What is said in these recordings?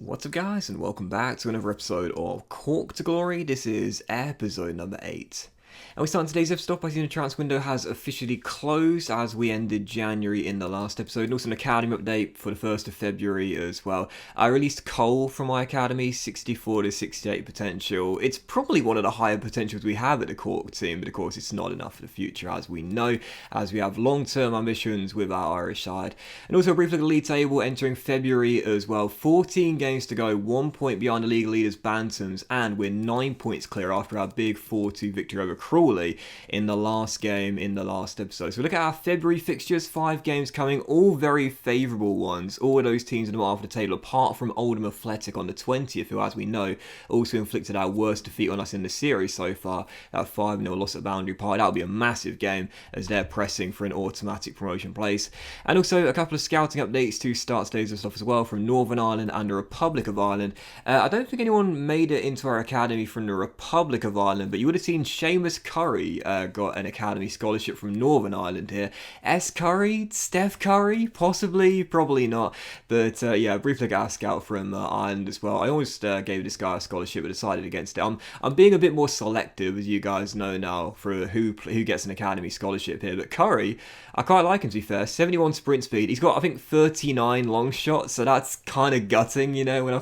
What's up guys, and welcome back to another episode of Cork to Glory. This is episode number 8. And we start today's episode by seeing the transfer window has officially closed as we ended January in the last episode, and also an academy update for the 1st of February as well. I released Cole from my academy, 64 to 68 potential. It's probably one of the higher potentials we have at the Cork team, but of course it's not enough for the future, as we know, as we have long-term ambitions with our Irish side. And also a brief look at the league table entering February as well. 14 games to go, 1 point behind the league leaders Bantams, and we're 9 points clear after our big 4-2 victory over Crawley in the last game in the last episode. So we look at our February fixtures, 5 games coming, all very favourable ones. All of those teams in the bottom of the table, apart from Oldham Athletic on the 20th, who, as we know, also inflicted our worst defeat on us in the series so far, that 5-0 loss at Boundary Park. That'll be a massive game as they're pressing for an automatic promotion place. And also a couple of scouting updates to start today's stuff as well from Northern Ireland and the Republic of Ireland. I don't think anyone made it into our academy from the Republic of Ireland, but you would have seen Seamus Curry got an academy scholarship from Northern Ireland here. S. Curry? Steph Curry? Possibly? Probably not. But yeah, a brief look at our scout from Ireland as well. I almost gave this guy a scholarship but decided against it. I'm being a bit more selective, as you guys know now, for who gets an academy scholarship here. But Curry, I quite like him to be fair. 71 sprint speed. He's got, I think, 39 long shots, so that's kind of gutting, you know. When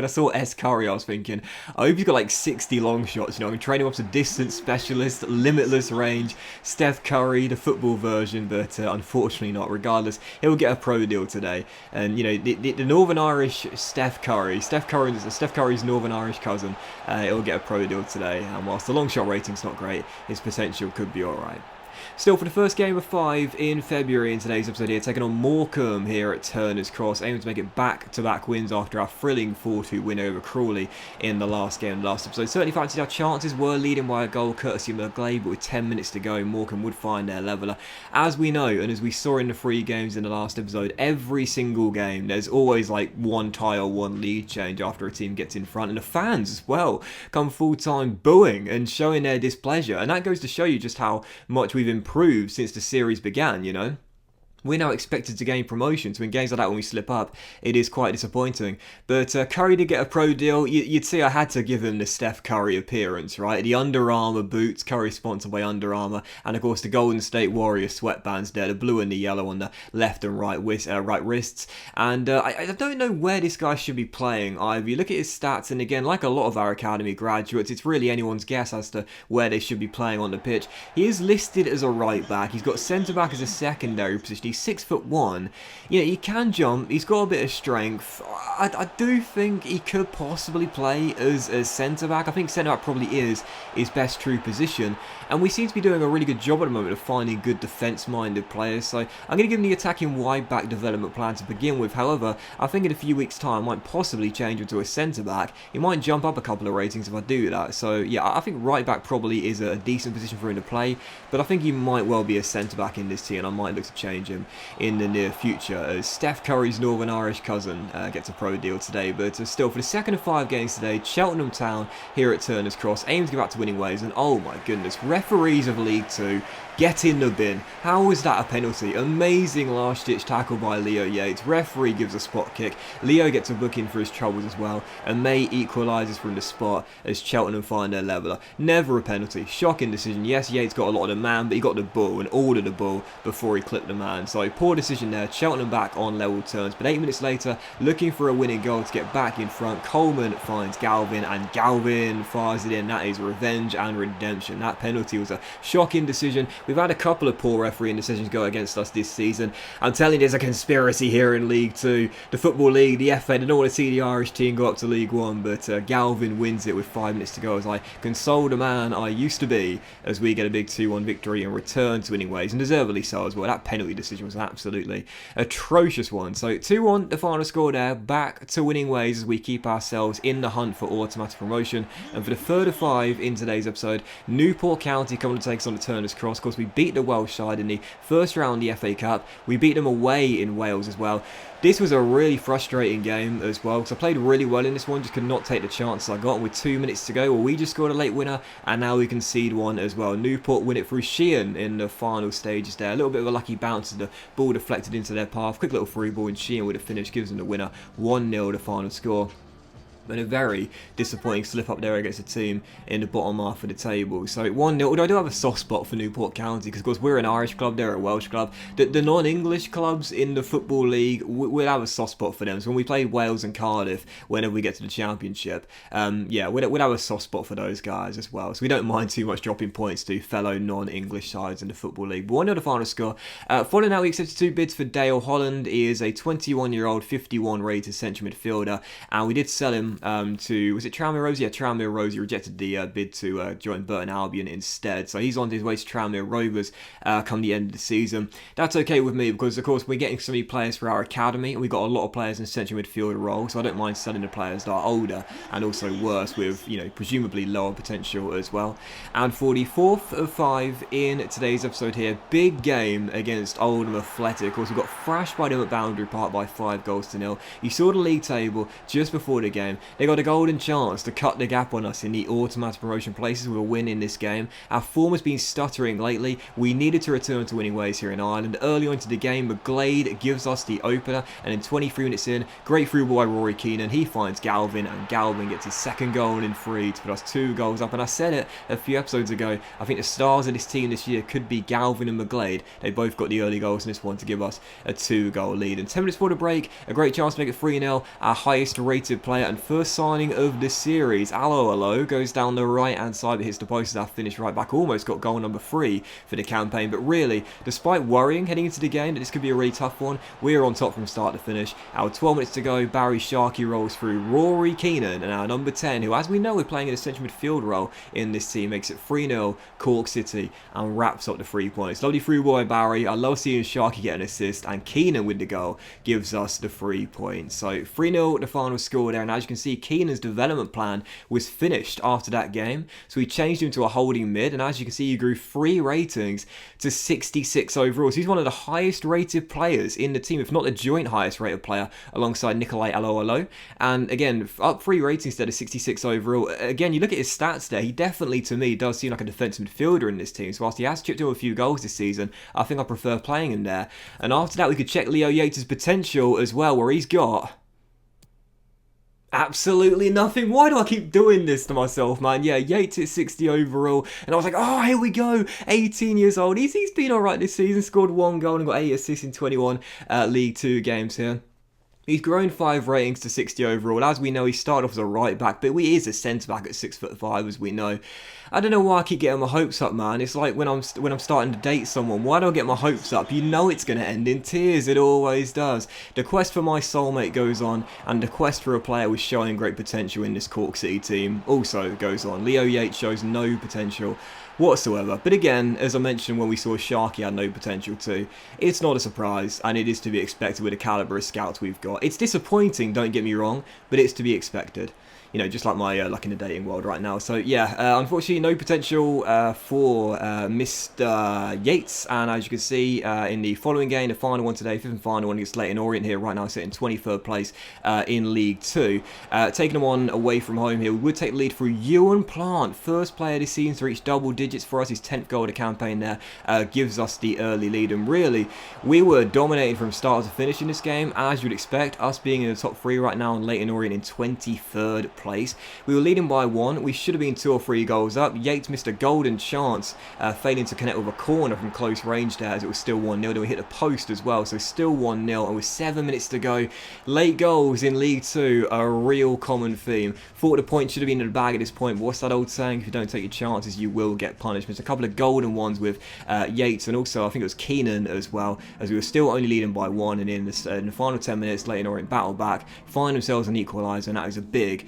I saw S. Curry, I was thinking, I hope he's got like 60 long shots, you know. I can train him up to distance specialist, limitless range, Steph Curry, the football version, but unfortunately not. Regardless, he'll get a pro deal today. And you know, the Northern Irish Steph Curry's Northern Irish cousin, he'll get a pro deal today. And whilst the long shot rating's not great, his potential could be alright. Still, for the first game of 5 in February in today's episode here, taking on Morecambe here at Turner's Cross, aiming to make it back-to-back wins after our thrilling 4-2 win over Crawley in the last game of the last episode. Certainly fancied our chances, were leading by a goal courtesy of McGlade, but with 10 minutes to go, Morecambe would find their leveller. As we know, and as we saw in the 3 games in the last episode, every single game, there's always like one tie or one lead change after a team gets in front, and the fans as well come full-time booing and showing their displeasure, and that goes to show you just how much we've improved since the series began, you know. We're now expected to gain promotion, so in games like that when we slip up, it is quite disappointing. But Curry did get a pro deal. You'd see I had to give him the Steph Curry appearance, right? The Under Armour boots, Curry sponsored by Under Armour, and of course the Golden State Warriors sweatbands there, the blue and the yellow on the left and right wrists. And I don't know where this guy should be playing either. You look at his stats, and again, like a lot of our academy graduates, it's really anyone's guess as to where they should be playing on the pitch. He is listed as a right back. He's got centre back as a secondary position. He's 6'1". You know, he can jump. He's got a bit of strength. I do think he could possibly play as centre back. I think centre back probably is his best true position. And we seem to be doing a really good job at the moment of finding good defence-minded players. So I'm going to give him the attacking wide back development plan to begin with. However, I think in a few weeks' time I might possibly change him to a centre back. He might jump up a couple of ratings if I do that. So yeah, I think right back probably is a decent position for him to play. But I think he might well be a centre back in this team, and I might look to change him in the near future as Steph Curry's Northern Irish cousin gets a pro deal today. But still, for the second of 5 games today, Cheltenham Town here at Turner's Cross aims to get back to winning ways, and oh my goodness, referees of League 2, get in the bin. How was that a penalty? Amazing last-ditch tackle by Leo Yates. Referee gives a spot kick. Leo gets a booking for his troubles as well, and May equalises from the spot as Cheltenham find their leveller. Never a penalty. Shocking decision. Yes, Yates got a lot of the man, but he got the ball and ordered the ball before he clipped the man. So poor decision there. Cheltenham back on level terms, but 8 minutes later, looking for a winning goal to get back in front, Coleman finds Galvin, and Galvin fires it in. That is revenge and redemption. That penalty was a shocking decision. We've had a couple of poor refereeing decisions go against us this season. I'm telling you, there's a conspiracy here in League 2. The Football League, the FA, they don't want to see the Irish team go up to League 1, but Galvin wins it with 5 minutes to go as I console the man I used to be as we get a big 2-1 victory and return to winning ways, and deservedly so as well. That penalty decision was absolutely atrocious one. So 2-1, the final score there, back to winning ways as we keep ourselves in the hunt for automatic promotion. And for the third of 5 in today's episode, Newport County coming to take us on the Turner's Cross. Of course, we beat the Welsh side in the first round of the FA Cup. We beat them away in Wales as well. This was a really frustrating game as well, because I played really well in this one, just could not take the chances I got. And with 2 minutes to go, well, we just scored a late winner, and now we concede one as well. Newport win it through Sheehan in the final stages there. A little bit of a lucky bounce as the ball deflected into their path. Quick little free ball, and Sheehan with a finish gives them the winner. 1-0 the final score. But a very disappointing slip up there against a team in the bottom half of the table. So 1-0, although I do have a soft spot for Newport County because, of course, we're an Irish club, they're a Welsh club. The non-English clubs in the Football League, we'll have a soft spot for them. So when we played Wales and Cardiff, whenever we get to the Championship, we'll have a soft spot for those guys as well. So we don't mind too much dropping points to fellow non-English sides in the Football League. But 1-0 the final score. Following that, we accepted 2 bids for Dale Holland. He is a 21-year-old, 51 rated central midfielder, and we did sell him to, was it Tranmere Rovers? Yeah, Tranmere Rovers. He rejected the bid to join Burton Albion instead. So he's on his way to Tranmere Rovers come the end of the season. That's okay with me because, of course, we're getting so many players for our academy, and we've got a lot of players in central midfielder role, so I don't mind selling the players that are older and also worse with, presumably lower potential as well. And for the 4th of 5 in today's episode here, big game against Oldham Athletic. Of course, we got thrashed by them at Boundary Park by 5-0. You saw the league table just before the game. They got a golden chance to cut the gap on us in the automatic promotion places with a win in this game. Our form has been stuttering lately. We needed to return to winning ways here in Ireland. Early on into the game, McGlade gives us the opener, and then 23 minutes in, great through ball by Rory Keenan. He finds Galvin, and Galvin gets his second goal in 3 to put us 2 goals up. And I said it a few episodes ago, I think the stars of this team this year could be Galvin and McGlade. They both got the early goals in this one to give us a 2-goal lead. And 10 minutes before the break, a great chance to make it 3-0. Our highest rated player and first signing of the series, Alo goes down the right hand side but hits the post as our Finnish right back almost got goal number 3 for the campaign. But really, despite worrying heading into the game that this could be a really tough one, we're on top from start to finish. Our 12 minutes to go, Barry Sharkey rolls through Rory Keenan, and our number 10, who as we know we're playing in a central midfield role in this team, makes it 3-0 Cork City and wraps up the 3 points. Lovely through ball by Barry. I love seeing Sharkey get an assist, and Keenan with the goal gives us the 3 points. So 3-0 the final score there, and as you can see, Keenan's development plan was finished after that game, so we changed him to a holding mid, and as you can see, he grew 3 ratings to 66 overall. So he's one of the highest rated players in the team, if not the joint highest rated player, alongside Nikolai Alo. And again, up 3 ratings instead of 66 overall. Again, you look at his stats there, he definitely, to me, does seem like a defensive midfielder in this team. So whilst he has chipped in a few goals this season, I think I prefer playing him there. And after that, we could check Leo Yates' potential as well, where he's got absolutely nothing. Why do I keep doing this to myself, man? Yeah, Yates is 60 overall, and I was like, oh, here we go. 18 years old. He's been alright this season, scored 1 goal and got 8 assists in 21 League 2 games here. He's grown 5 ratings to 60 overall. As we know, he started off as a right back, but he is a centre back at 6'5", as we know. I don't know why I keep getting my hopes up, man. It's like when I'm starting to date someone. Why do I get my hopes up? You know it's going to end in tears. It always does. The quest for my soulmate goes on, and the quest for a player with showing great potential in this Cork City team also goes on. Leo Yates shows no potential whatsoever. But again, as I mentioned when we saw Sharkey had no potential too, it's not a surprise, and it is to be expected with the calibre of scouts we've got. It's disappointing, don't get me wrong, but it's to be expected. Just like my luck in the dating world right now. So yeah, unfortunately no potential for Mr. Yates, and as you can see in the following game, the final one today, 5th and final one against Leyton Orient here right now, sitting 23rd place in League 2. Taking them on away from home here, we would take the lead through Ewan Plant, first player this season to reach double digits for us, his 10th goal of the campaign there, gives us the early lead, and really, we were dominating from start to finish in this game, as you'd expect, us being in the top 3 right now, and Leyton Orient in 23rd place. We were leading by 1. We should have been 2 or 3 goals up. Yates missed a golden chance, failing to connect with a corner from close range there, as it was still 1-0. Then we hit the post as well, so still 1-0, and with 7 minutes to go, late goals in League 2 are a real common theme. Thought the point should have been in the bag at this point, but what's that old saying? If you don't take your chances, you will get punishments. A couple of golden ones with Yates, and also I think it was Keenan as well, as we were still only leading by 1, and in the final 10 minutes, Leyton Orient battle back, find themselves an equaliser, and that is a big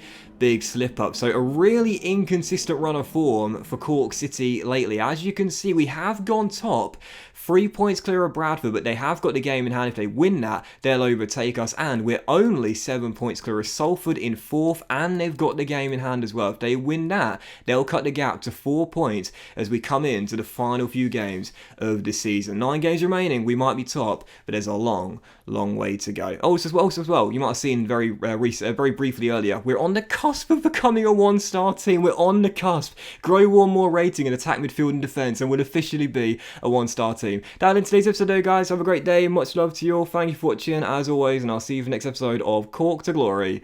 slip up. So a really inconsistent run of form for Cork City lately. As you can see, we have gone top, 3 points clear of Bradford, but they have got the game in hand. If they win that, they'll overtake us, and we're only 7 points clear of Salford in 4th, and they've got the game in hand as well. If they win that, they'll cut the gap to 4 points as we come into the final few games of the season. 9 games remaining, we might be top, but there's a long way to go. Also as well, you might have seen very briefly earlier, we're on the cusp of becoming a 1-star team. We're on the cusp. Grow 1 more rating in attack, midfield and defence, and we'll officially be a 1-star team. That in today's episode though, guys. Have a great day. Much love to you all. Thank you for watching as always, and I'll see you for the next episode of Cork to Glory.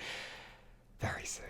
very soon.